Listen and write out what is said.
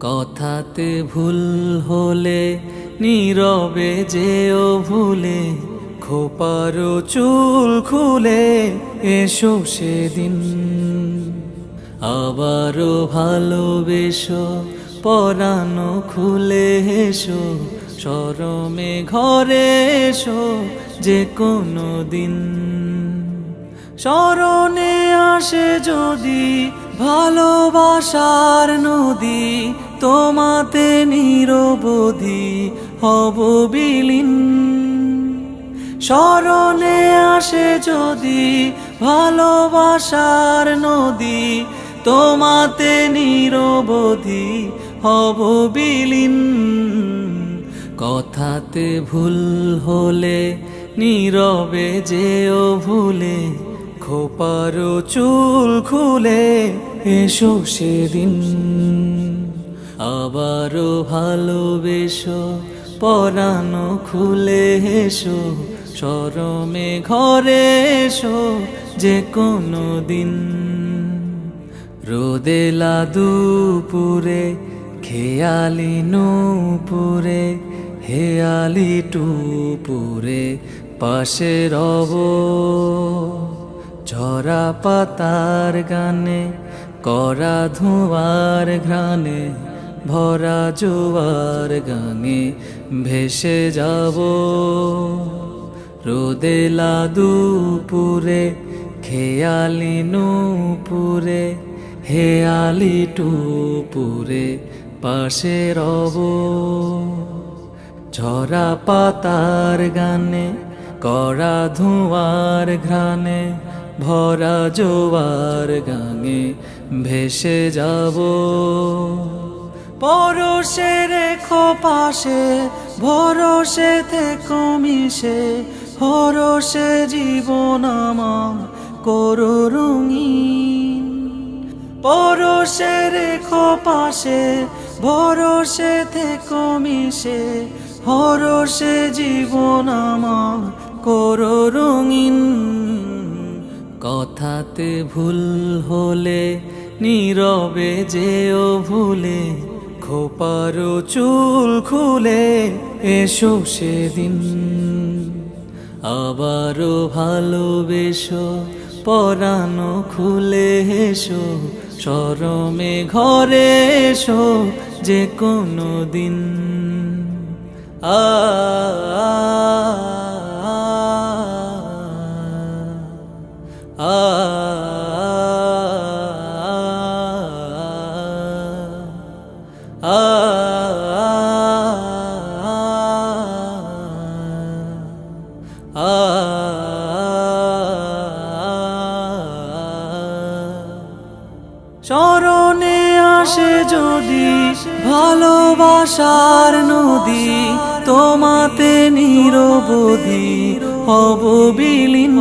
কথাতে ভুল হলে নীরবে যেও ভুলে, খোপারো চুল খুলে এসো সেদিন। আবারও ভালোবেসো, পরানো খুলে এসো, শরমে ঘরে এসো যে কোনো দিন। স্মরণে আসে যদি ভালোবাসার নদী, তোমাতে নিরবধি হব বিলীন। স্মরণে আসে যদি ভালোবাসার নদী, তোমাতে নিরবধি হব বিলীন। কথাতে ভুল হলে নীরবে যেও ভুলে, খোপারো চুল খুলে এসো সেদিন। আবারও ভালোবেসো, পরানো খুলে এসো, শরমে ঘরে এসো যে কোনো দিন। রোদেলা দুপুরে, খেয়ালি নূপুরে, হেয়ালি টুপুরে পাশে রব। ঝরা পাতার গানে, করা ধোঁয়ার ঘ্রাণে, ভরা জোয়ার গানে ভেসে যাব। রোদেলা দুপুরে, খেয়ালি নূপুরে, হেয়ালি টুপুরে পাশে রব। ঝরা পাতার গানে, করা ধোঁয়ার ঘ্রাণে, ভরা জোয়ার গানে ভেসে যাব। পরশে রেখো পাশে, ভরসে থেকো মিশে, হরসে জীবন আমার করো রঙিন। পরশে রেখো পাশে, ভরসে থেকো মিশে, হরসে জীবন আমার করো রঙিন। কথাতে ভুল হলে নীরবে যেও ভুলে, খোপারো চুল খুলে এসো সেদিন। আবারও ভালোবেসো, পরানো খুলে এসো, শরমে ঘরে এসো যে কোনো দিন। আ স্মরণে আসে যদি ভালোবাসার নদী, তোমাতে নিরবধি হব বিলীন।